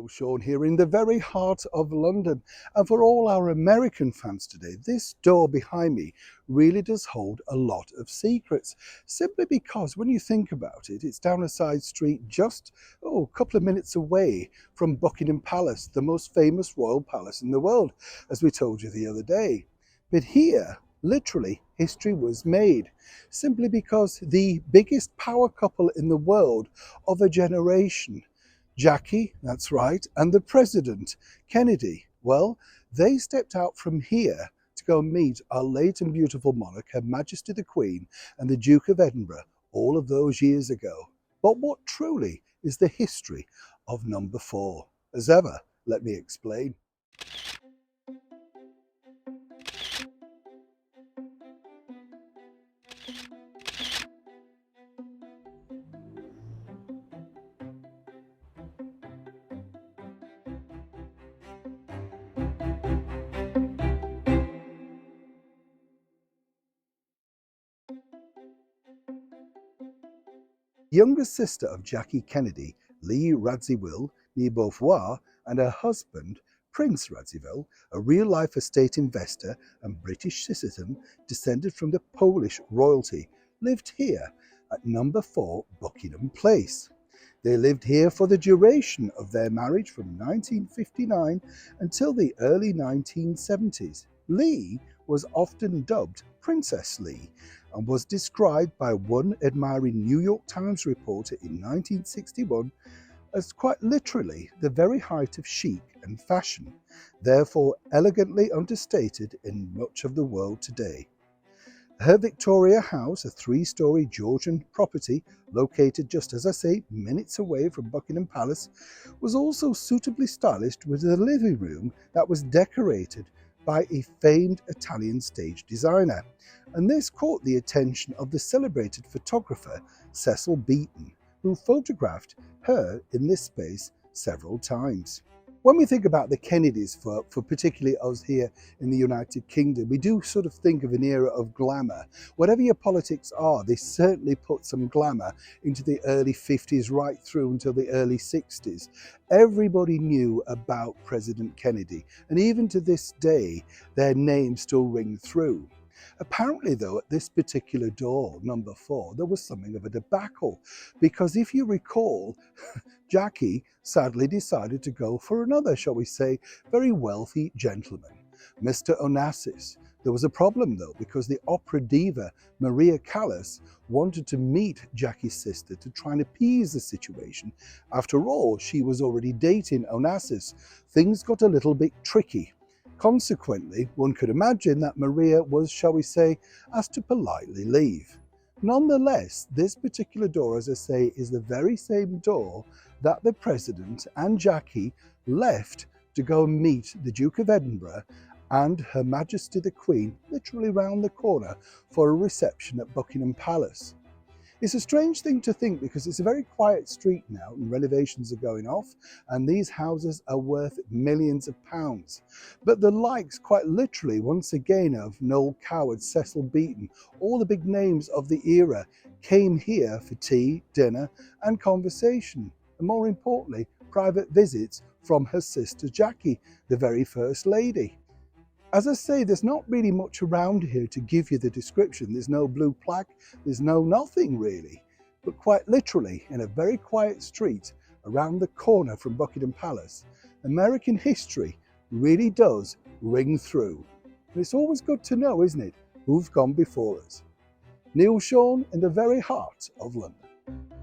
Neil Sean here in the very heart of London. And for all our American fans today, this door behind me really does hold a lot of secrets. Simply because when you think about it, it's down a side street just a couple of minutes away from Buckingham Palace, the most famous royal palace in the world, as we told you the other day. But here, literally, history was made simply because the biggest power couple in the world of a generation, Jackie, that's right, and the President, Kennedy, well, they stepped out from here to go and meet our late and beautiful monarch, Her Majesty the Queen, and the Duke of Edinburgh all of those years ago. But what truly is the history of number 4? As ever, let me explain. Younger sister of Jackie Kennedy, Lee Radziwill née Beauvoir, and her husband, Prince Radziwill, a real-life estate investor and British citizen descended from the Polish royalty, lived here at number 4 Buckingham Place. They lived here for the duration of their marriage from 1959 until the early 1970s. Lee was often dubbed Princess Lee and was described by one admiring New York Times reporter in 1961 as quite literally the very height of chic and fashion, therefore elegantly understated in much of the world today. Her Victoria House, a 3-story Georgian property located just, as I say, minutes away from Buckingham Palace, was also suitably stylished with a living room that was decorated by a famed Italian stage designer, and this caught the attention of the celebrated photographer Cecil Beaton, who photographed her in this space several times. When we think about the Kennedys, for particularly us here in the United Kingdom, we do sort of think of an era of glamour. Whatever your politics are, they certainly put some glamour into the early 50s right through until the early 60s. Everybody knew about President Kennedy, and even to this day, their names still ring through. Apparently, though, at this particular door, number 4, there was something of a debacle, because if you recall, Jackie sadly decided to go for another, shall we say, very wealthy gentleman, Mr. Onassis. There was a problem, though, because the opera diva Maria Callas wanted to meet Jackie's sister to try and appease the situation. After all, she was already dating Onassis. Things got a little bit tricky. Consequently, one could imagine that Maria was, shall we say, asked to politely leave. Nonetheless, this particular door, as I say, is the very same door that the President and Jackie left to go and meet the Duke of Edinburgh and Her Majesty the Queen, literally round the corner, for a reception at Buckingham Palace. It's a strange thing to think because it's a very quiet street now and renovations are going off and these houses are worth millions of pounds. But the likes, quite literally, once again, of Noel Coward, Cecil Beaton, all the big names of the era came here for tea, dinner and conversation. And more importantly, private visits from her sister Jackie, the very first lady. As I say, there's not really much around here to give you the description. There's no blue plaque, there's no nothing really. But quite literally, in a very quiet street around the corner from Buckingham Palace, American history really does ring through. And it's always good to know, isn't it, who've gone before us. Neil Sean in the very heart of London.